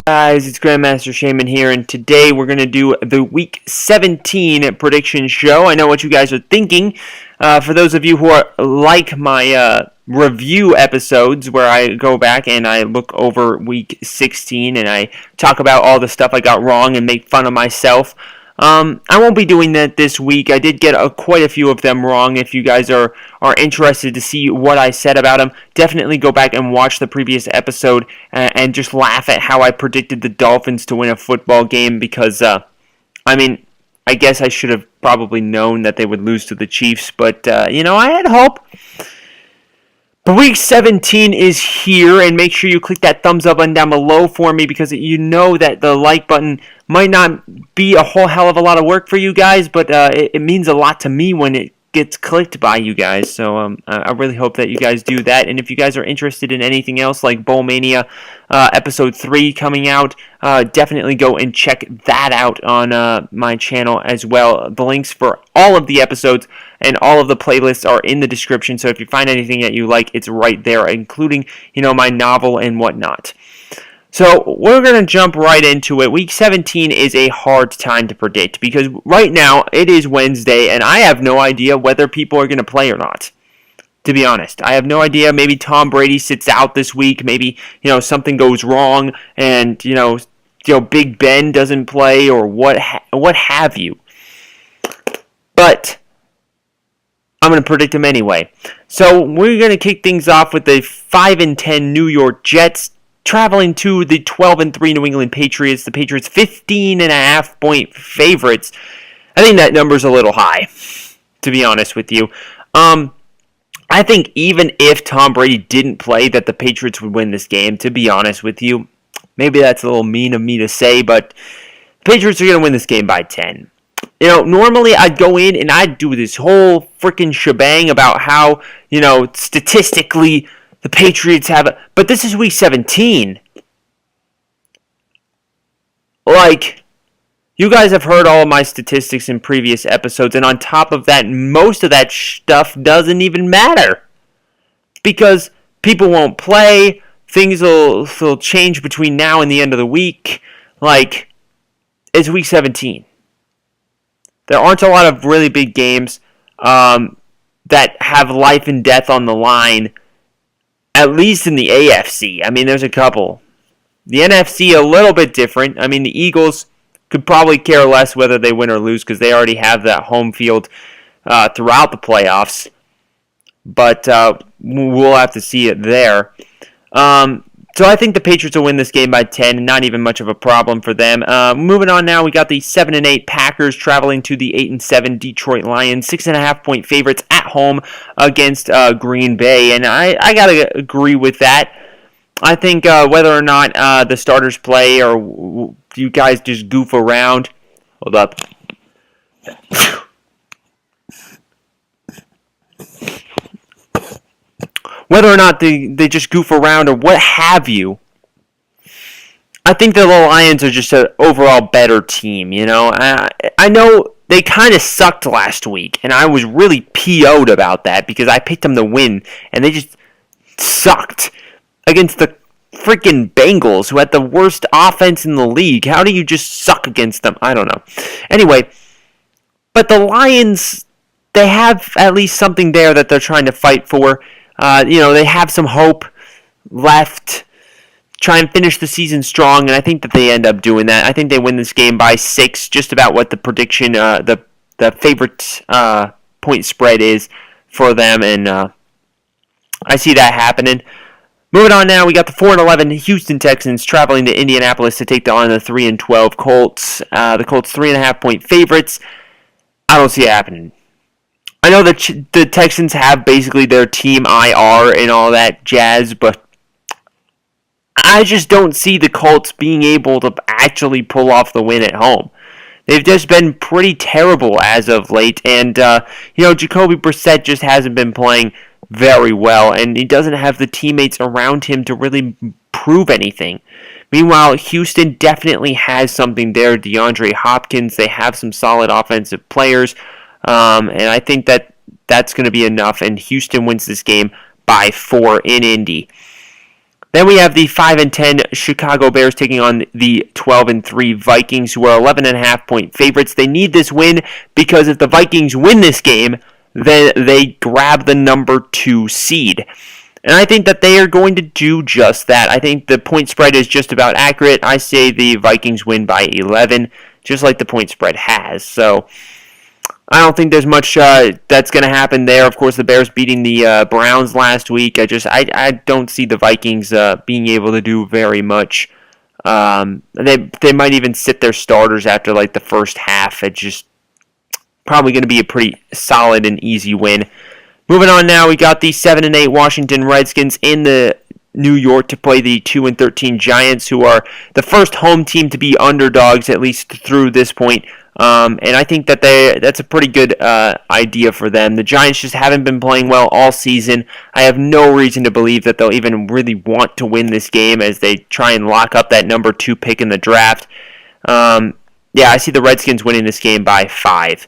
Guys, it's Grandmaster Shaman here, and today we're going to do the Week 17 prediction show. I know what you guys are thinking. For those of you who are like my review episodes where I go back and I look over Week 16 and I talk about all the stuff I got wrong and make fun of myself, I won't be doing that this week. I did get quite a few of them wrong. If you guys are interested to see what I said about them, definitely go back and watch the previous episode and just laugh at how I predicted the Dolphins to win a football game because, I guess I should have probably known that they would lose to the Chiefs, but, I had hope. But Week 17 is here, and make sure you click that thumbs up button down below for me because you know that the like button might not be a whole hell of a lot of work for you guys, but it means a lot to me when it gets clicked by you guys. So I really hope that you guys do that. And if you guys are interested in anything else like Bowl Mania Episode 3 coming out, definitely go and check that out on my channel as well. The links for all of the episodes and all of the playlists are in the description. So if you find anything that you like, it's right there, including, my novel and whatnot. So we're going to jump right into it. Week 17 is a hard time to predict because right now it is Wednesday and I have no idea whether people are going to play or not. To be honest, I have no idea. Maybe Tom Brady sits out this week. Maybe, something goes wrong and, Big Ben doesn't play or what have you. But I'm going to predict them anyway. So we're going to kick things off with the 5-10 New York Jets traveling to the 12-3 New England Patriots. The Patriots 15.5-point favorites. I think that number's a little high, to be honest with you. I think even if Tom Brady didn't play, that the Patriots would win this game, to be honest with you. Maybe that's a little mean of me to say, but the Patriots are going to win this game by 10. Normally I'd go in and I'd do this whole freaking shebang about how, statistically the Patriots have it. But this is Week 17. You guys have heard all of my statistics in previous episodes, and on top of that, most of that stuff doesn't even matter. Because people won't play, things will change between now and the end of the week. It's Week 17. There aren't a lot of really big games that have life and death on the line, at least in the AFC. There's a couple. The NFC, a little bit different. The Eagles could probably care less whether they win or lose because they already have that home field throughout the playoffs. But we'll have to see it there. So I think the Patriots will win this game by 10, and not even much of a problem for them. Moving on now, we got the 7-8 Packers traveling to the 8-7 Detroit Lions, 6.5-point favorites at home against Green Bay, and I gotta agree with that. I think whether or not the starters play or you guys just goof around. Hold up. Whether or not they just goof around or what have you, I think the Lions are just an overall better team, I know they kind of sucked last week, and I was really PO'd about that because I picked them to win, and they just sucked against the freaking Bengals, who had the worst offense in the league. How do you just suck against them? I don't know. Anyway, but the Lions, they have at least something there that they're trying to fight for. They have some hope left. Try and finish the season strong, and I think that they end up doing that. I think they win this game by 6, just about what the prediction, the favorite point spread is for them, and I see that happening. Moving on now, we got the 4-11 Houston Texans traveling to Indianapolis to take on the 3-12 Colts. The Colts 3.5-point favorites. I don't see it happening. I know that the Texans have basically their team IR and all that jazz, but I just don't see the Colts being able to actually pull off the win at home. They've just been pretty terrible as of late, and Jacoby Brissett just hasn't been playing very well, and he doesn't have the teammates around him to really prove anything. Meanwhile, Houston definitely has something there. DeAndre Hopkins, they have some solid offensive players. And I think that that's going to be enough, and Houston wins this game by 4 in Indy. Then we have the 5-10 Chicago Bears taking on the 12-3 Vikings, who are 11.5-point favorites. They need this win because if the Vikings win this game, then they grab the number 2 seed. And I think that they are going to do just that. I think the point spread is just about accurate. I say the Vikings win by 11, just like the point spread has. So I don't think there's much that's going to happen there. Of course, the Bears beating the Browns last week. I don't see the Vikings being able to do very much. They might even sit their starters after like the first half. It's just probably going to be a pretty solid and easy win. Moving on now, we got the 7-8 Washington Redskins in the New York to play the 2-13 Giants, who are the first home team to be underdogs, at least through this point. And I think that that's a pretty good idea for them. The Giants just haven't been playing well all season. I have no reason to believe that they'll even really want to win this game as they try and lock up that number 2 pick in the draft. I see the Redskins winning this game by 5.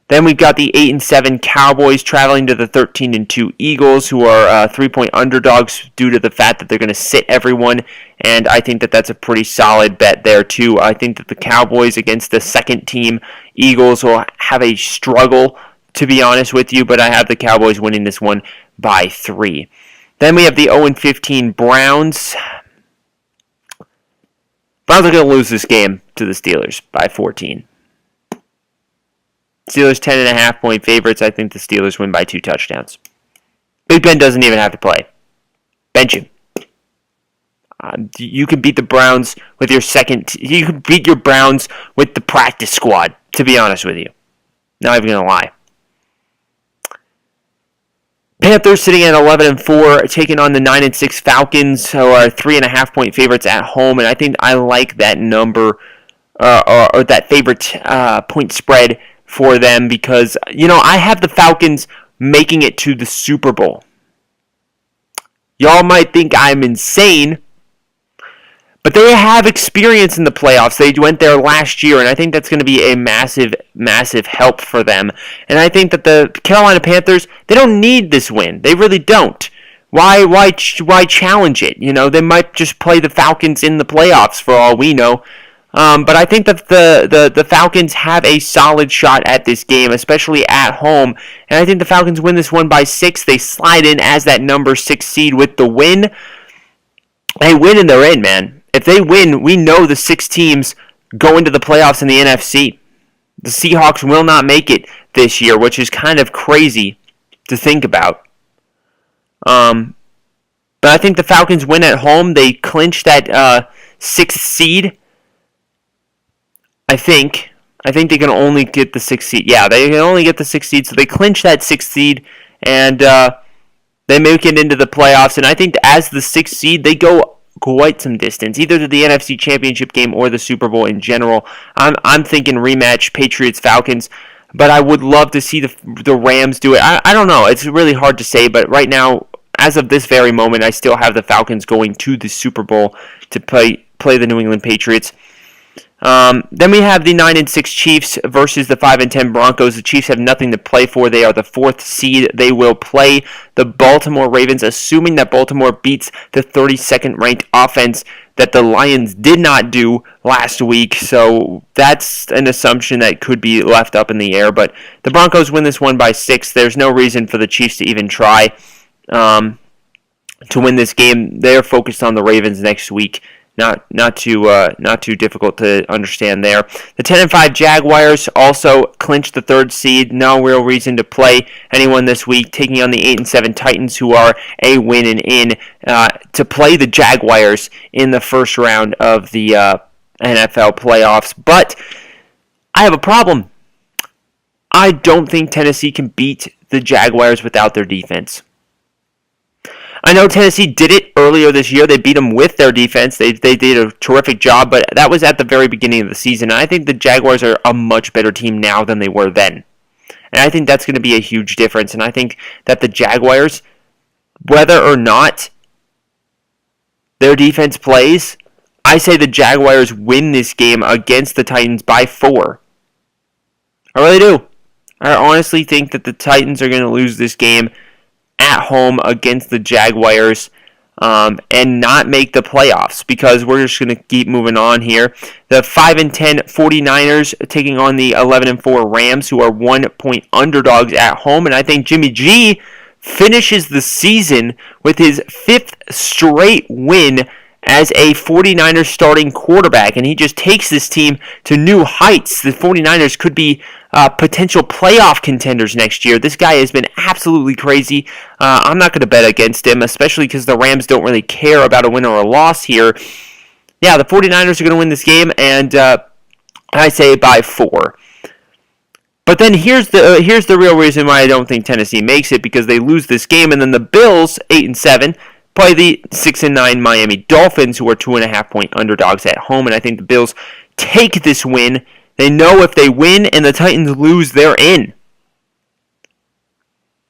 Then we've got the 8-7 Cowboys traveling to the 13-2 Eagles, who are 3-point underdogs due to the fact that they're going to sit everyone. And I think that that's a pretty solid bet there, too. I think that the Cowboys against the second-team Eagles will have a struggle, to be honest with you, but I have the Cowboys winning this one by 3. Then we have the 0-15 Browns. Browns are going to lose this game to the Steelers by 14. Steelers 10.5-point favorites. I think the Steelers win by 2 touchdowns. Big Ben doesn't even have to play. Bench him. You can beat the Browns with your you can beat your Browns with the practice squad, to be honest with you. Not even going to lie. Panthers sitting at 11-4, taking on the 9-6 Falcons, who are 3.5-point favorites at home, and I think I like that number, or that favorite point spread for them because, I have the Falcons making it to the Super Bowl. Y'all might think I'm insane, but they have experience in the playoffs. They went there last year, and I think that's going to be a massive, massive help for them. And I think that the Carolina Panthers, they don't need this win. They really don't. Why challenge it? They might just play the Falcons in the playoffs for all we know. But I think that the Falcons have a solid shot at this game, especially at home. And I think the Falcons win this one by 6. They slide in as that number 6 seed with the win. They win and they're in, man. If they win, we know the 6 teams go into the playoffs in the NFC. The Seahawks will not make it this year, which is kind of crazy to think about. But I think the Falcons win at home. They clinch that 6th seed. I think they can only get the 6th seed. Yeah, they can only get the 6th seed, so they clinch that 6th seed, and they make it into the playoffs. And I think as the 6th seed, they go quite some distance, either to the NFC Championship game or the Super Bowl in general. I'm thinking rematch Patriots-Falcons, but I would love to see the Rams do it. I don't know. It's really hard to say, but right now, as of this very moment, I still have the Falcons going to the Super Bowl to play the New England Patriots. Then we have the 9-6 Chiefs versus the 5-10 Broncos. The Chiefs have nothing to play for. They are the 4th seed. They will play the Baltimore Ravens, assuming that Baltimore beats the 32nd ranked offense that the Lions did not do last week. So that's an assumption that could be left up in the air. But the Broncos win this one by 6. There's no reason for the Chiefs to even try to win this game. They're focused on the Ravens next week. Not too difficult to understand there. The 10-5 Jaguars also clinched the 3rd seed. No real reason to play anyone this week. Taking on the 8-7 Titans, who are a win and in to play the Jaguars in the first round of the NFL playoffs. But I have a problem. I don't think Tennessee can beat the Jaguars without their defense. I know Tennessee did it earlier this year. They beat them with their defense. They did a terrific job, but that was at the very beginning of the season. And I think the Jaguars are a much better team now than they were then. And I think that's going to be a huge difference. And I think that the Jaguars, whether or not their defense plays, I say the Jaguars win this game against the Titans by 4. I really do. I honestly think that the Titans are going to lose this game at home against the Jaguars. and not make the playoffs, because we're just going to keep moving on here. The 5-10 49ers taking on the 11-4 Rams, who are 1-point underdogs at home, and I think Jimmy G finishes the season with his 5th straight win as a 49ers starting quarterback, and he just takes this team to new heights. The 49ers could be potential playoff contenders next year. This guy has been absolutely crazy. I'm not going to bet against him, especially because the Rams don't really care about a win or a loss here. Yeah, the 49ers are going to win this game, and I say by 4. But then here's the real reason why I don't think Tennessee makes it, because they lose this game, and then the Bills, 8-7, play the 6-9 Miami Dolphins, who are 2.5-point underdogs at home, and I think the Bills take this win. They know if they win and the Titans lose, they're in.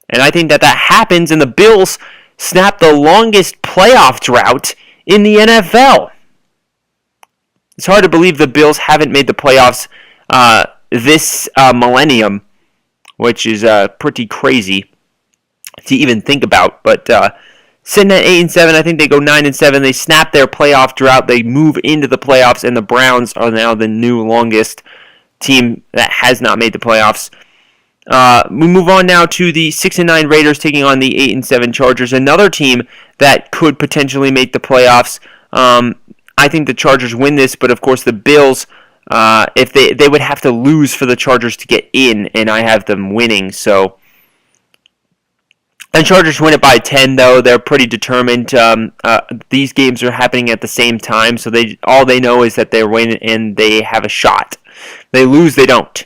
And I think that happens, and the Bills snap the longest playoff drought in the NFL. It's hard to believe the Bills haven't made the playoffs this millennium, which is pretty crazy to even think about. But sitting at 8-7, I think they go 9-7. They snap their playoff drought. They move into the playoffs, and the Browns are now the new longest team that has not made the playoffs. We move on now to the 6-9 Raiders taking on the 8-7 Chargers, another team that could potentially make the playoffs. I think the Chargers win this, but of course the Bills, if they would have to lose for the Chargers to get in, and I have them winning. So the Chargers win it by 10, though. They're pretty determined. These games are happening at the same time, so all they know is that they're winning and they have a shot. They lose, they don't.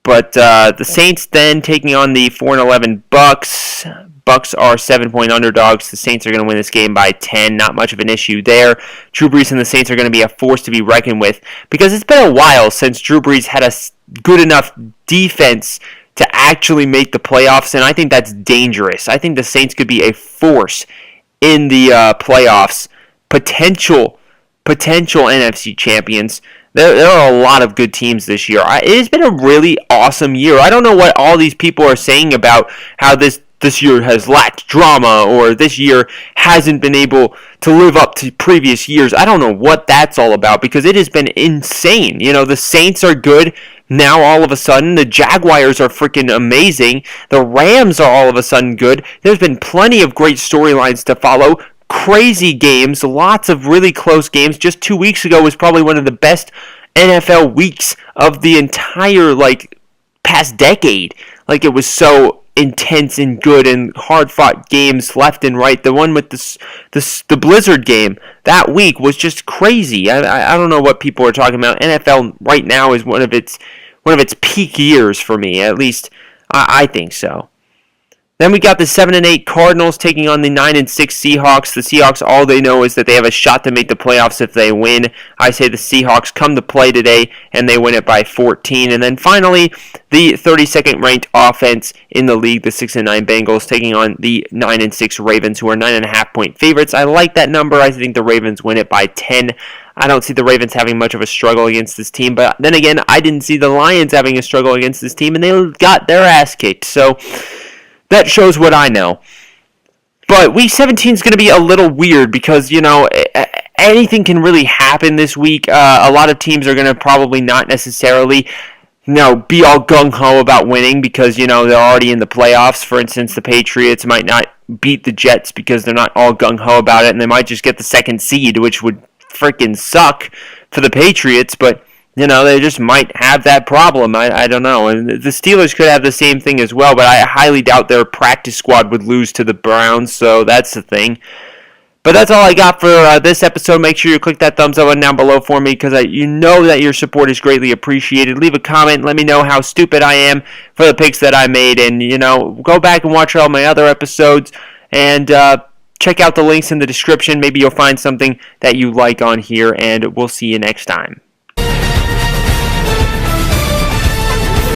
But the Saints then taking on the 4-11 Bucks. Bucks are 7-point underdogs. The Saints are going to win this game by 10. Not much of an issue there. Drew Brees and the Saints are going to be a force to be reckoned with, because it's been a while since Drew Brees had a good enough defense to actually make the playoffs, and I think that's dangerous. I think the Saints could be a force in the playoffs. Potential NFC champions. There are a lot of good teams this year. It has been a really awesome year. I don't know what all these people are saying about how this year has lacked drama, or this year hasn't been able to live up to previous years. I don't know what that's all about, because it has been insane. You know, the Saints are good now all of a sudden. The Jaguars are freaking amazing. The Rams are all of a sudden good. There's been plenty of great storylines to follow. Crazy games, lots of really close games. Just 2 weeks ago was probably one of the best NFL weeks of the entire past decade. It was so intense and good, and hard-fought games left and right. The one with the Blizzard game that week was just crazy. I don't know what people are talking about. NFL right now is one of its peak years for me. At least I think so. Then we got the 7-8 Cardinals taking on the 9-6 Seahawks. The Seahawks, all they know is that they have a shot to make the playoffs if they win. I say the Seahawks come to play today, and they win it by 14. And then finally, the 32nd ranked offense in the league, the 6-9 Bengals, taking on the 9-6 Ravens, who are 9.5-point favorites. I like that number. I think the Ravens win it by 10. I don't see the Ravens having much of a struggle against this team. But then again, I didn't see the Lions having a struggle against this team, and they got their ass kicked. So that shows what I know. But Week 17 is going to be a little weird because, anything can really happen this week. A lot of teams are going to probably not necessarily, be all gung-ho about winning because, they're already in the playoffs. For instance, the Patriots might not beat the Jets because they're not all gung-ho about it, and they might just get the second seed, which would freaking suck for the Patriots, but they just might have that problem. I don't know. And the Steelers could have the same thing as well, but I highly doubt their practice squad would lose to the Browns, so that's the thing. But that's all I got for this episode. Make sure you click that thumbs up button down below for me, because you know that your support is greatly appreciated. Leave a comment. Let me know how stupid I am for the picks that I made. And, go back and watch all my other episodes. And check out the links in the description. Maybe you'll find something that you like on here. And we'll see you next time.